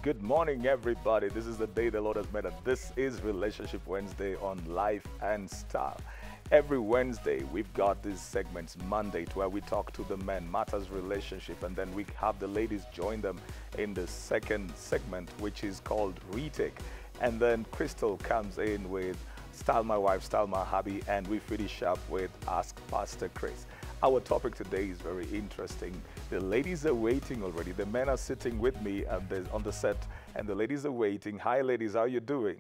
Good morning, everybody. This is the day the Lord has made, and this is Relationship Wednesday on Life and Style. Every Wednesday, we've got these segments, Monday, where we talk to the men, matters relationship, and then we have the ladies join them in the second segment, which is called Retake. And then Crystal comes in with Style My Wife, Style My Hubby, and we finish up with Ask Pastor Chris. Our topic today is very interesting. The ladies are waiting already. The men are sitting with me on the set, and the ladies are waiting. Hi, ladies. How are you doing?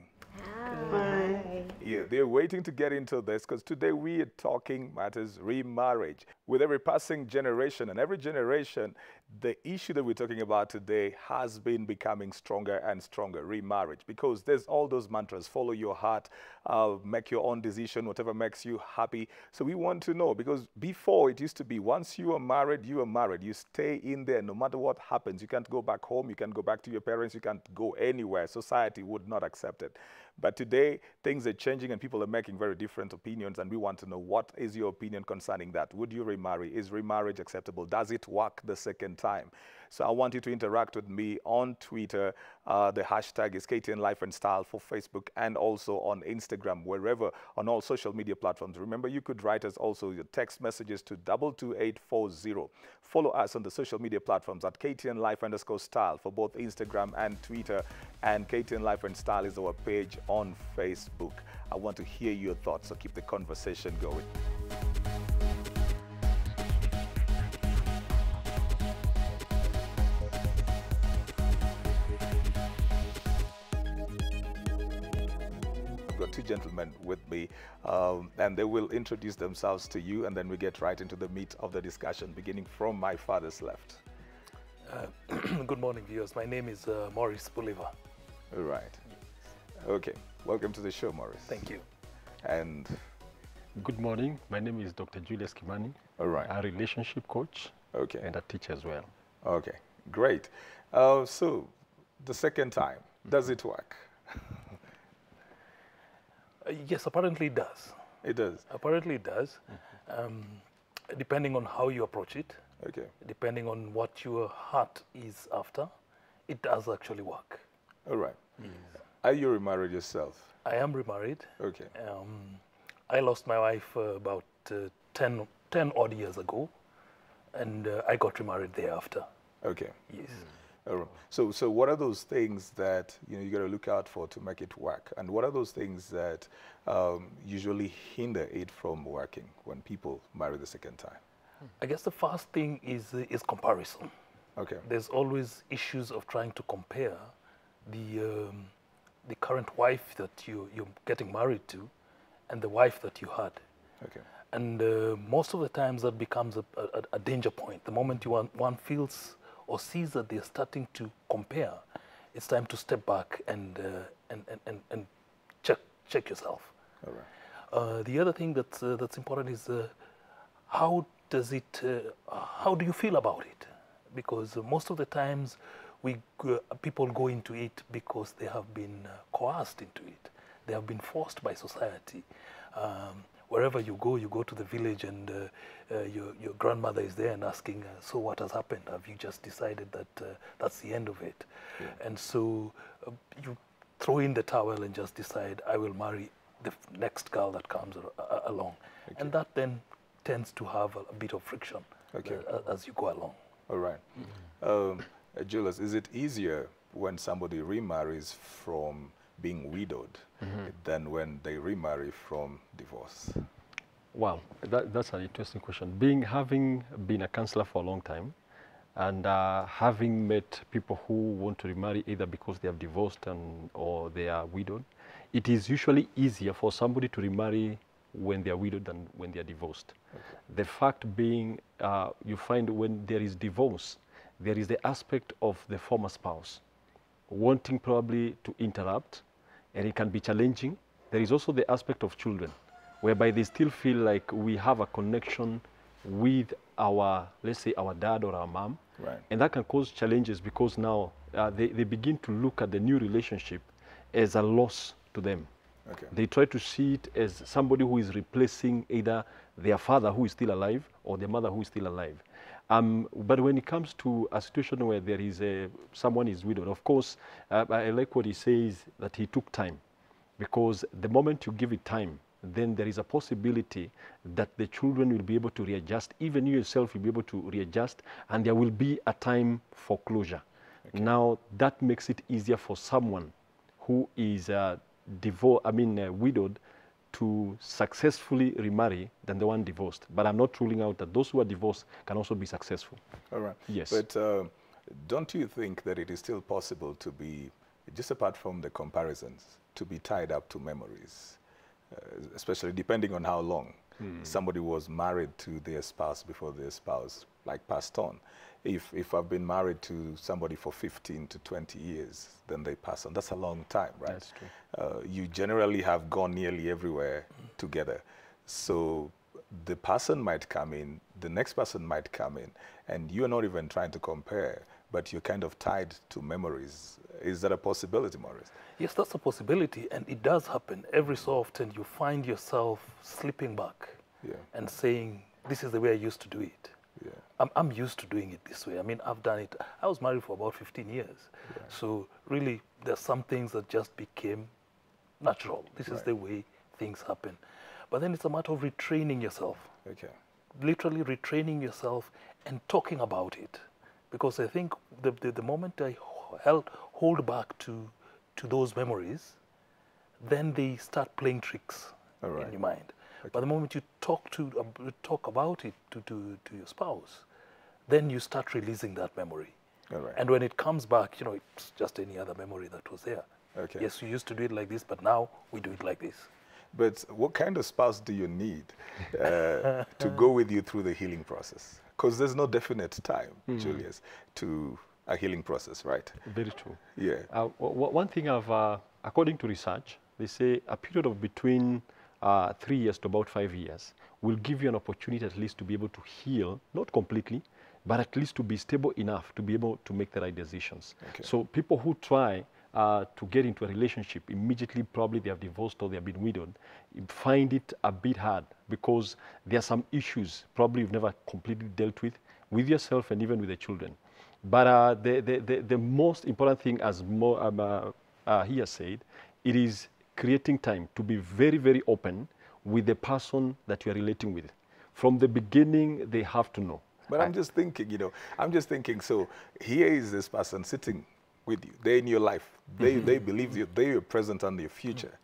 Hi. Yeah, they're waiting to get into this because today we are talking matters remarriage. With every passing generation and every generation, the issue that we're talking about today has been becoming stronger and stronger, remarriage, because there's all those mantras, follow your heart, make your own decision, whatever makes you happy. So we want to know, because before it used to be once you are married, you are married. You stay in there no matter what happens. You can't go back home. You can't go back to your parents. You can't go anywhere. Society would not accept it. But today, things are changing and people are making very different opinions, and we want to know, what is your opinion concerning that? Would you remarry? Is remarriage acceptable? Does it work the second time? So I want you to interact with me on Twitter. The hashtag is KTN Life and Style for Facebook, and also on Instagram, wherever, on all social media platforms. Remember, you could write us also your text messages to 22840. Follow us on the social media platforms at KTN Life_Style for both Instagram and Twitter, and KTN Life and Style is our page on Facebook. I want to hear your thoughts, so keep the conversation going. I've got two gentlemen with me, and they will introduce themselves to you, and then we get right into the meat of the discussion, beginning from my father's left. Good morning, viewers. My name is Maurice Bulova. All right. Okay. Welcome to the show, Maurice. Thank you. And good morning. My name is Dr. Judith Kimani. all right. A relationship coach Okay. and a teacher as well. Okay. Great. So the second time, does it work? Yes, apparently it does. It does. Apparently it does. Depending on how you approach it, Okay. depending on what your heart is after, it does actually work. All right. Are you remarried yourself? I am remarried. Okay. I lost my wife about 10 odd years ago, and I got remarried thereafter. Okay. Yes. All right. So what are those things that you got to look out for to make it work, and what are those things that usually hinder it from working when people marry the second time? I guess the first thing is comparison. Okay. There's always issues of trying to compare the current wife that you're getting married to and the wife that you had. Okay. And most of the times that becomes a danger point. The moment one feels or sees that they're starting to compare, it's time to step back and check yourself. All right. The other thing that's important is how do you feel about it? Because most of the times people go into it because they have been coerced into it. They have been forced by society. Wherever you go to the village, and your grandmother is there and asking, so what has happened? Have you just decided that that's the end of it? Yeah. And so you throw in the towel and just decide, I will marry the next girl that comes along. Okay. And that then tends to have a bit of friction. Okay. As you go along. All right. Julius, is it easier when somebody remarries from being widowed than when they remarry from divorce? Wow, that's an interesting question. Having been a counselor for a long time, and having met people who want to remarry either because they have divorced or they are widowed, it is usually easier for somebody to remarry when they are widowed than when they are divorced. Okay. The fact being, you find when there is divorce, there is the aspect of the former spouse wanting probably to interrupt, and it can be challenging. There is also the aspect of children, whereby they still feel like we have a connection with our, let's say, our dad or our mom. Right. And that can cause challenges because now they begin to look at the new relationship as a loss to them. Okay. They try to see it as somebody who is replacing either their father who is still alive or their mother who is still alive. But when it comes to a situation where there is someone is widowed, of course, I like what he says, that he took time. Because the moment you give it time, then there is a possibility that the children will be able to readjust. Even you yourself will be able to readjust, and there will be a time for closure. Okay. Now, that makes it easier for someone who is widowed to successfully remarry than the one divorced. But I'm not ruling out that those who are divorced can also be successful. All right. Yes. But don't you think that it is still possible to be, just apart from the comparisons, to be tied up to memories, especially depending on how long somebody was married to their spouse before their spouse passed on. If I've been married to somebody for 15 to 20 years, then they pass on. That's a long time, right? That's true. You generally have gone nearly everywhere together. So the person might come in, the next person might come in, and you're not even trying to compare, but you're kind of tied to memories. Is that a possibility, Maurice? Yes, that's a possibility, and it does happen. Every so often you find yourself slipping back and saying, this is the way I used to do it. Yeah. I'm used to doing it this way. I mean, I've done it. I was married for about 15 years. Yeah. So really, there's some things that just became natural. This is the way things happen. But then it's a matter of retraining yourself. Okay. Literally retraining yourself and talking about it. Because I think the moment I hold back to those memories, then they start playing tricks in your mind. Okay. But the moment you talk about it to your spouse, then you start releasing that memory. And when it comes back, you know, it's just any other memory that was there. Okay. Yes, you used to do it like this, but now we do it like this. But what kind of spouse do you need to go with you through the healing process? Because there's no definite time, Julius, to a healing process, right? Very true. Yeah. One thing according to research, they say a period of between 3 years to about 5 years will give you an opportunity at least to be able to heal, not completely, but at least to be stable enough to be able to make the right decisions. Okay. So people who try to get into a relationship immediately, probably they have divorced or they have been widowed, find it a bit hard because there are some issues probably you've never completely dealt with yourself and even with the children. But the most important thing, as he has said, it is creating time to be very, very open with the person that you are relating with. From the beginning, they have to know. But I'm just thinking, so here is this person sitting with you. They're in your life. They believe you. They're your present and your future.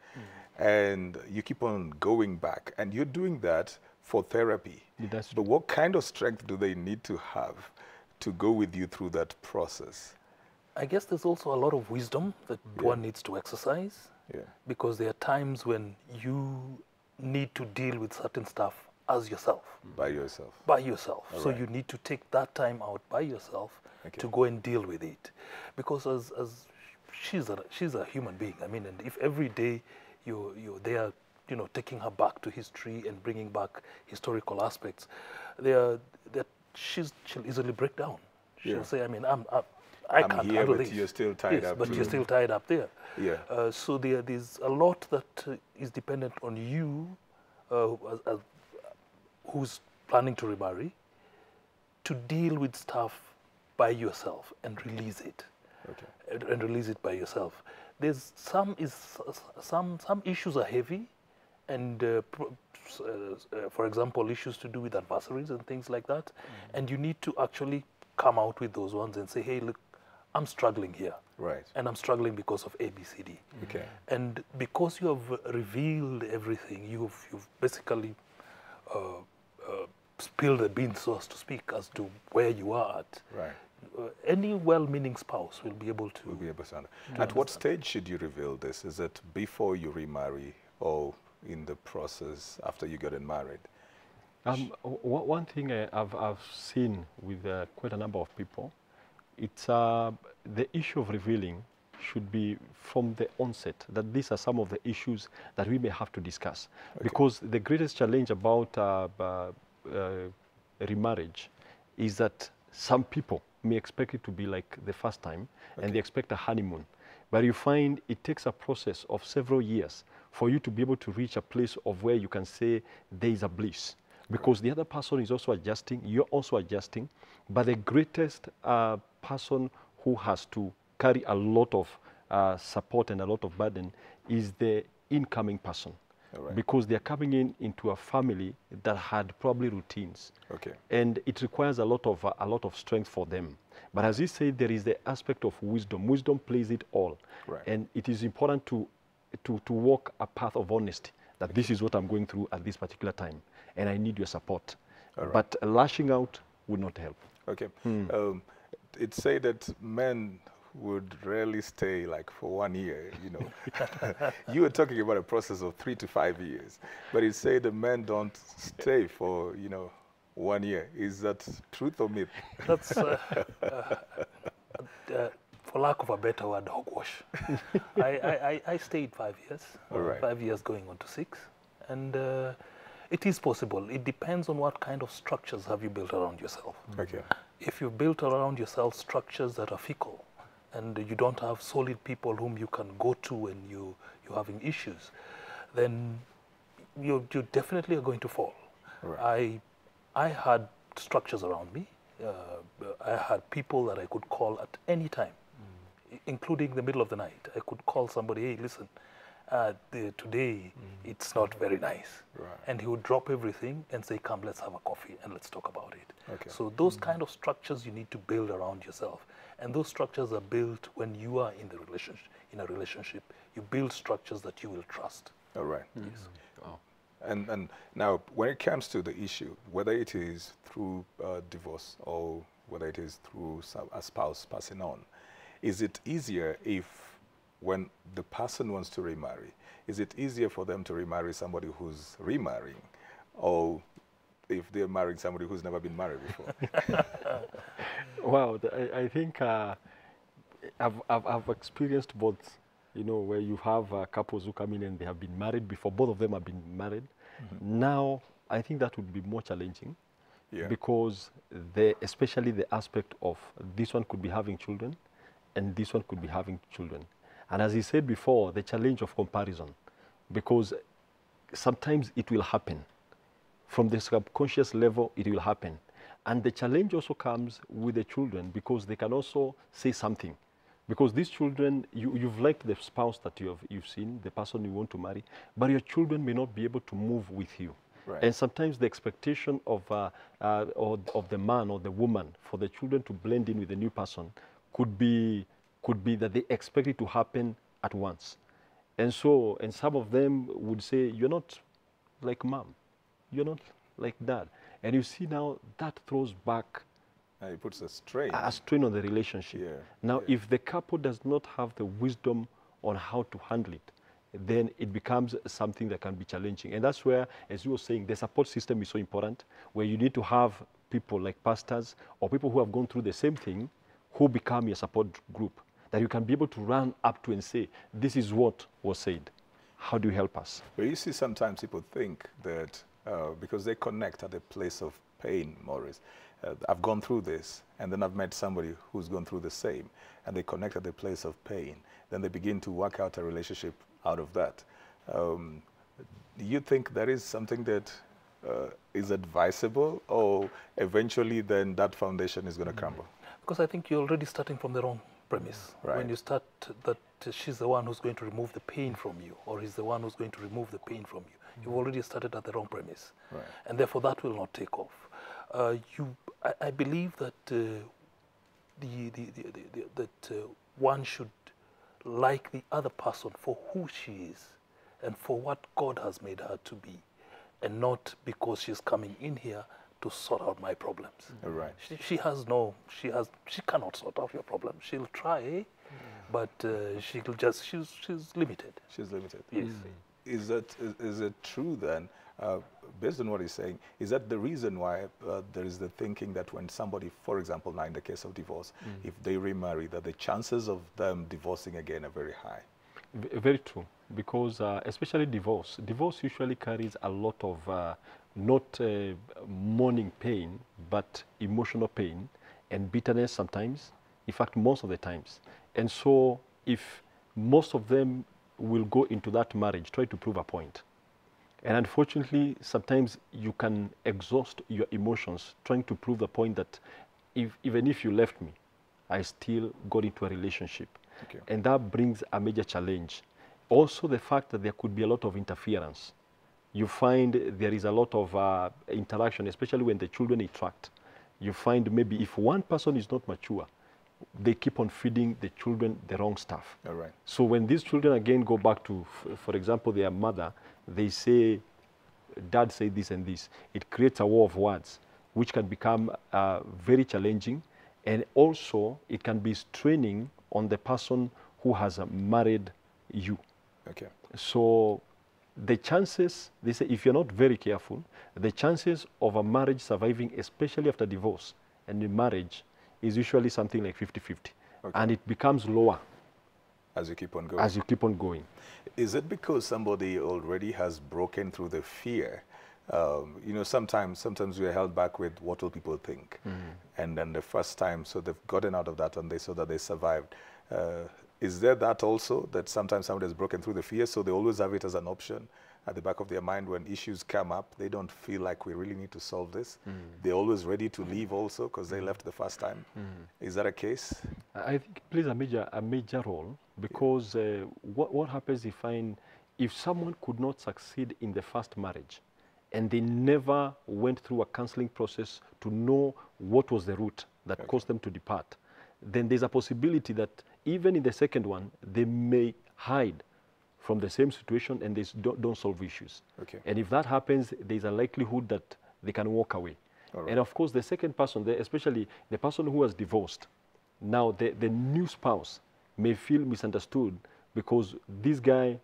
And you keep on going back. And you're doing that for therapy. But what kind of strength do they need to have to go with you through that process? I guess there's also a lot of wisdom that one needs to exercise. Yeah. Because there are times when you need to deal with certain stuff as yourself. By yourself. By yourself. So you need to take that time out by yourself to go and deal with it. Because as she's a human being. I mean, and if every day you're there, you know, taking her back to history and bringing back historical aspects, she'll easily break down. She'll say, I mean, I can't here, handle but this. You're still tied up. But you're still tied up there. Yeah. So there's a lot that is dependent on you, who's planning to remarry, to deal with stuff by yourself and release it. Okay. And release it by yourself. There's some issues are heavy, and for example, issues to do with adversaries and things like that. And you need to actually come out with those ones and say, hey, look, I'm struggling here. Right. And I'm struggling because of A, B, C, D. Okay. And because you have revealed everything, you've basically spilled the beans, so to speak, as to where you are at. Right. Any well-meaning spouse will be able to. At what stage should you reveal this? Is it before you remarry or in the process after you get married? One thing I've seen with quite a number of people, it's the issue of revealing should be from the onset, that these are some of the issues that we may have to discuss. Okay. Because the greatest challenge about remarriage is that some people may expect it to be like the first time, and they expect a honeymoon. But you find it takes a process of several years for you to be able to reach a place of where you can say there is a bliss. Because the other person is also adjusting, you're also adjusting, but the greatest person who has to carry a lot of support and a lot of burden is the incoming person. Right. Because they're coming into a family that had probably routines. Okay. And it requires a lot of strength for them. But as you say, there is the aspect of wisdom. Wisdom plays it all. Right. And it is important to walk a path of honesty, that this is what I'm going through at this particular time, and I need your support. Right. But lashing out would not help. Okay. It's said that men would rarely stay like for 1 year, you know. You were talking about a process of 3 to 5 years, but it's said that men don't stay for, you know, 1 year. Is that truth or myth? That's, for lack of a better word, hogwash. I stayed 5 years, All right. 5 years going on to 6, and it is possible. It depends on what kind of structures have you built around yourself. Okay. If you built around yourself structures that are fickle, and you don't have solid people whom you can go to when you're having issues, then you definitely are going to fall. Right. I had structures around me. I had people that I could call at any time, including the middle of the night. I could call somebody, hey, listen, today it's not very nice. Right. And he would drop everything and say, come, let's have a coffee and let's talk about it. Okay. So those kind of structures you need to build around yourself. And those structures are built when you are in a relationship. You build structures that you will trust. All right. Yes. Wow. And now, when it comes to the issue, whether it is through divorce or whether it is through a spouse passing on, is it easier if, when the person wants to remarry, is it easier for them to remarry somebody who's remarrying, or if they're marrying somebody who's never been married before? Wow, I think I've experienced both, you know, where you have couples who come in and they have been married before, both of them have been married. Now, I think that would be more challenging, because especially the aspect of this one could be having children and this one could be having children. And as he said before, the challenge of comparison, because sometimes it will happen. From the subconscious level, it will happen. And the challenge also comes with the children, because they can also say something. Because these children, you've liked the spouse that you've seen, the person you want to marry, but your children may not be able to move with you. Right. And sometimes the expectation of the man or the woman for the children to blend in with the new person could be that they expect it to happen at once. And so, and some of them would say, you're not like mom, you're not like dad. And you see now that throws back It puts a strain. a strain on the relationship. Yeah, Now, yeah. if the couple does not have the wisdom on how to handle it, then it becomes something that can be challenging. And that's where, as you were saying, the support system is so important, where you need to have people like pastors or people who have gone through the same thing who become your support group, that you can be able to run up to and say, this is what was said. How do you help us? But you see, sometimes people think that because they connect at a place of pain, Maurice, I've gone through this, and then I've met somebody who's gone through the same, and they connect at a place of pain. Then they begin to work out a relationship out of that. Do you think that is something that is advisable, or eventually then that foundation is going to crumble? Because I think you're already starting from the wrong premise. Right. When you start that she's the one who's going to remove the pain from you, or he's the one who's going to remove the pain from you. You've already started at the wrong premise. Right. And therefore that will not take off. I believe that one should like the other person for who she is and for what God has made her to be, and not because she's coming in here to sort out my problems. Right. She cannot sort out your problem. She'll try, but she's limited. She's limited. Yes. Is it true then, based on what he's saying, is that the reason why there is the thinking that when somebody, for example, now in the case of divorce, if they remarry, that the chances of them divorcing again are very high? Very true, because especially divorce usually carries a lot of not mourning pain, but emotional pain and bitterness sometimes, in fact most of the times. And so if most of them will go into that marriage, try to prove a point. And unfortunately, sometimes you can exhaust your emotions trying to prove the point that even if you left me, I still got into a relationship. Okay. And that brings a major challenge. Also, the fact that there could be a lot of interference. You find there is a lot of interaction, especially when the children interact. You find maybe if one person is not mature, they keep on feeding the children the wrong stuff. All right. So when these children again go back to, for example, their mother, they say, Dad said this and this. It creates a war of words, which can become very challenging. And also, it can be straining on the person who has married you. Okay. So the chances, they say, if you're not very careful, the chances of a marriage surviving, especially after divorce and in marriage, is usually something like 50-50. Okay. And it becomes lower As you keep on going. as you keep on going. Is it because somebody already has broken through the fear? You know, sometimes we are held back with what will people think. And then the first time, so they've gotten out of that and they saw that they survived. Is there that also, that sometimes somebody has broken through the fear, so they always have it as an option at the back of their mind when issues come up? They don't feel like we really need to solve this. They're always ready to leave also because they left the first time. Is that a case? I think it plays a major role because what happens if someone could not succeed in the first marriage and they never went through a counseling process to know what was the root that caused them to depart, then there's a possibility that even in the second one, they may hide from the same situation and they don't solve issues. Okay. And if that happens, there's a likelihood that they can walk away. All right. And of course, the second person, especially the person who was divorced, now the new spouse may feel misunderstood because this guy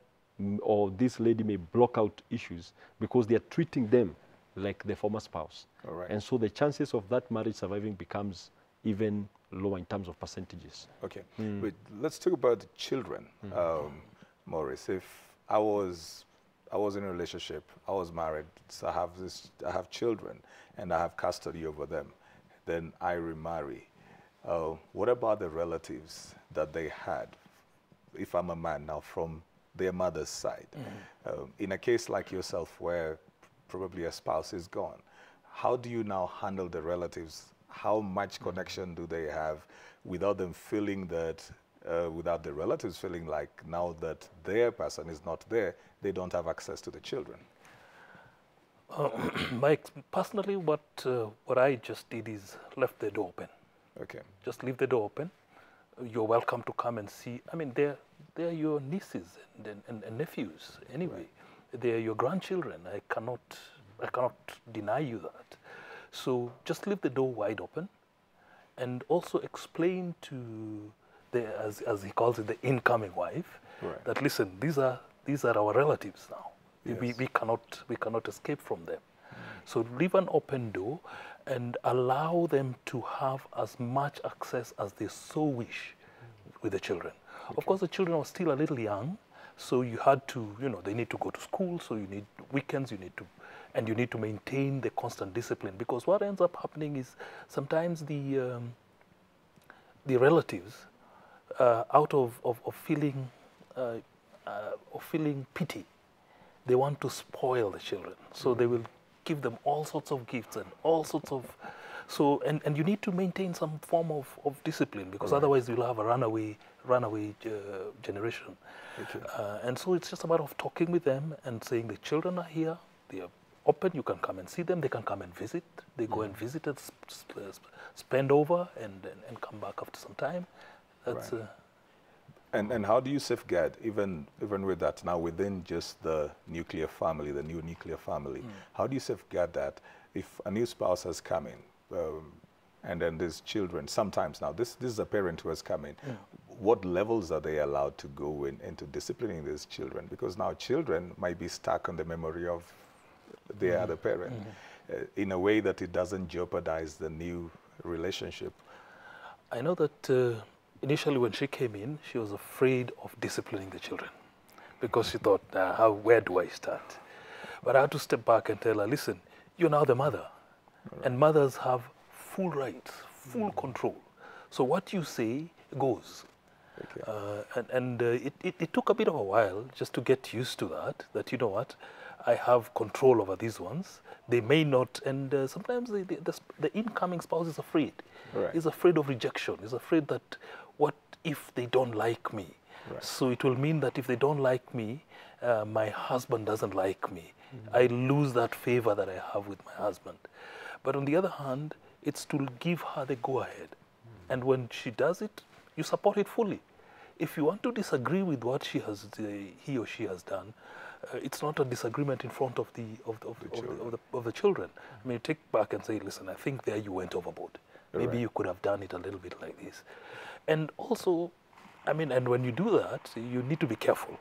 or this lady may block out issues because they are treating them like the former spouse. All right. And so the chances of that marriage surviving becomes even lower in terms of percentages. Okay, but let's talk about the children. Maurice, if I was in a relationship, I was married, so I have children, and I have custody over them, then I remarry. What about the relatives that they had, if I'm a man now, from their mother's side? In a case like yourself where probably a spouse is gone, how do you now handle the relatives? How much connection do they have without them feeling that, without the relatives feeling like now that their person is not there, they don't have access to the children? Personally, what I just did is left the door open. Okay. Just leave the door open. You're welcome to come and see. I mean, they're your nieces and nephews anyway. Right. They're your grandchildren. I cannot deny you that. So just leave the door wide open, and also explain to as he calls it, the incoming wife, that listen, these are our relatives now. Yes. We cannot escape from them. So leave an open door and allow them to have as much access as they so wish with the children. Okay. Of course, the children are still a little young, so you had to, they need to go to school, so you need weekends, you need to maintain the constant discipline, because what ends up happening is sometimes the relatives, out of feeling pity, they want to spoil the children, so they will give them all sorts of gifts and all sorts of, and you need to maintain some form of discipline, because otherwise you'll have a runaway generation. Okay. And so it's just a matter of talking with them and saying the children are here, they are open, you can come and see them, they can come and visit, they go and visit and spend over and come back after some time. That's and how do you safeguard, even with that now within just the nuclear family, the new nuclear family, how do you safeguard that if a new spouse has come in and then there's children, sometimes now this is a parent who has come in, what levels are they allowed to go into disciplining these children? Because now children might be stuck on the memory of their other parent in a way that it doesn't jeopardize the new relationship. I know that initially when she came in, she was afraid of disciplining the children because she thought, where do I start? But I had to step back and tell her, listen, you're now the mother, and mothers have full rights, full control. So what you say goes. Okay. It took a bit of a while just to get used to that, you know what, I have control over these ones. They may not, and sometimes the incoming spouse is afraid. Right. He's afraid of rejection. He's afraid that what if they don't like me? Right. So it will mean that if they don't like me, my husband doesn't like me. I lose that favor that I have with my husband. But on the other hand, it's to give her the go-ahead. And when she does it, you support it fully. If you want to disagree with what he or she has done, it's not a disagreement in front of the children. I mean, you take back and say, listen, I think there you went overboard. Maybe you could have done it a little bit like this. And also, I mean, and when you do that, you need to be careful,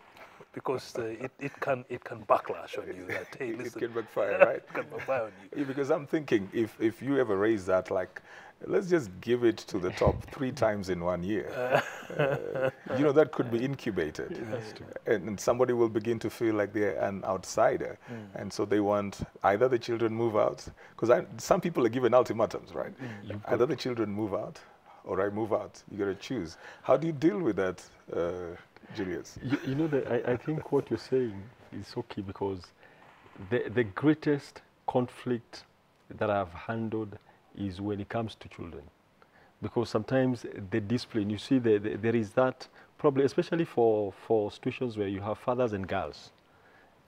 because it can backlash on you. That, hey, listen, it can backfire, right? It can backfire on you. Yeah, because I'm thinking, if you ever raise that, like, let's just give it to the top 3 times in 1 year. You know, that could be incubated. And somebody will begin to feel like they're an outsider. And so they want either the children move out, because some people are given ultimatums, right? Either the children move out or I move out. You got to choose. How do you deal with that, Julius? You know, I think what you're saying is so key, because the greatest conflict that I've handled is when it comes to children. Because sometimes the discipline, you see, there is that probably, especially for situations where you have fathers and girls,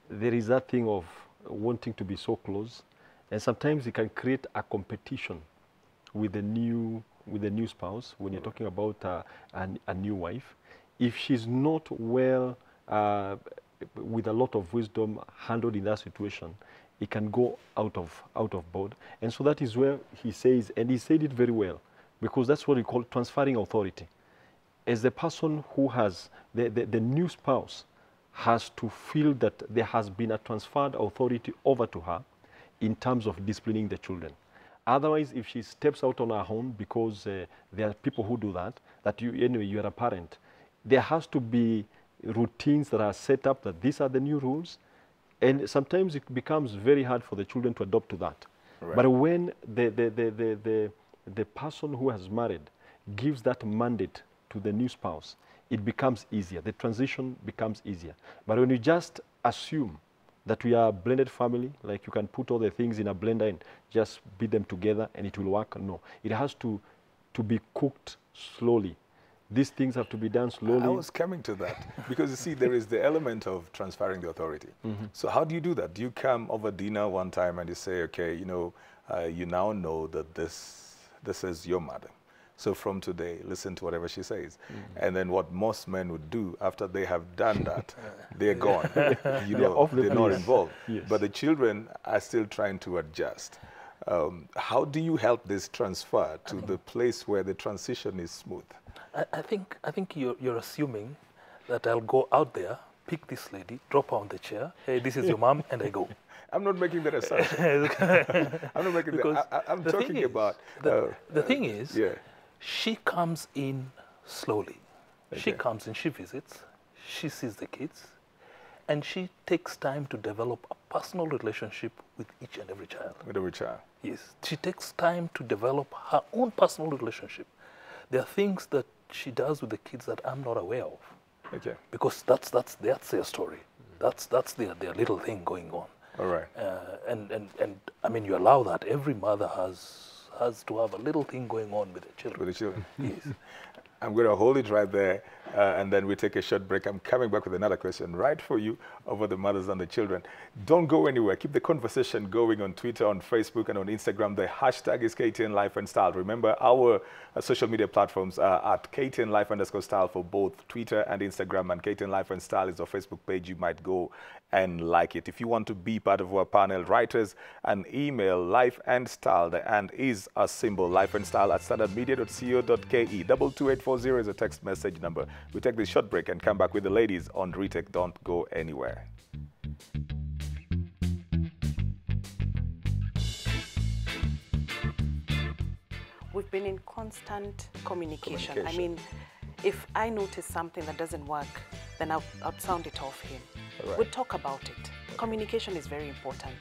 there is that thing of wanting to be so close, and sometimes it can create a competition with the new spouse when you're talking about a new wife. If she's not well, with a lot of wisdom handled in that situation, it can go out of board. And so that is where he says, and he said it very well, because that's what we call transferring authority. As the person who has, the new spouse has to feel that there has been a transferred authority over to her in terms of disciplining the children. Otherwise, if she steps out on her own, because there are people who do that anyway, you are a parent, there has to be routines that are set up, that these are the new rules. And sometimes it becomes very hard for the children to adopt to that. Right. But when the person who has married gives that mandate to the new spouse, it becomes easier. The transition becomes easier. But when you just assume that we are a blended family, like you can put all the things in a blender and just beat them together and it will work, no. It has to be cooked slowly. These things have to be done slowly. I was coming to that, because you see, there is the element of transferring the authority. So how do you do that? Do you come over dinner one time and you say, okay, you know, you now know that this is your mother. So from today, listen to whatever she says. And then what most men would do after they have done that, they're gone. You know, they're not involved. Yes. But the children are still trying to adjust. How do you help this transfer to the place where the transition is smooth? I think you're assuming that I'll go out there, pick this lady, drop her on the chair, hey, this is your mom, and I go. I'm not making that assumption. I'm not making that. I'm talking about... The thing is, she comes in slowly. Okay. She comes in, she visits, she sees the kids, and she takes time to develop a personal relationship with each and every child. With every child? Yes. She takes time to develop her own personal relationship. There are things that she does with the kids that I'm not aware of. Okay. Because that's their story. That's their little thing going on. All right. And I mean, you allow that. Every mother has to have a little thing going on with the children. With the children. Yes. I'm going to hold it right there, and then we take a short break. I'm coming back with another question right for you over the mothers and the children. Don't go anywhere. Keep the conversation going on Twitter, on Facebook, and on Instagram. The hashtag is KTN Life and Style. Remember, our social media platforms are at KTN Life _Style for both Twitter and Instagram, and KTN Life and Style is our Facebook page. You might go and like it. If you want to be part of our panel, write us an email, Life and Style. The and is a symbol, Life and Style at standardmedia.co.ke. 22840 is a text message number. We take this short break and come back with the ladies on Retake. Don't go anywhere. We've been in constant communication. I mean, if I notice something that doesn't work, then I'll sound it off him. Right. We'll talk about it. Communication is very important,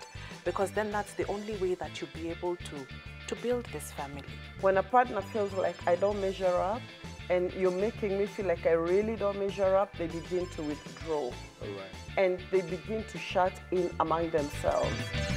because then that's the only way that you'll be able to build this family. When a partner feels like I don't measure up, and you're making me feel like I really don't measure up, they begin to withdraw. All right. And they begin to shut in among themselves.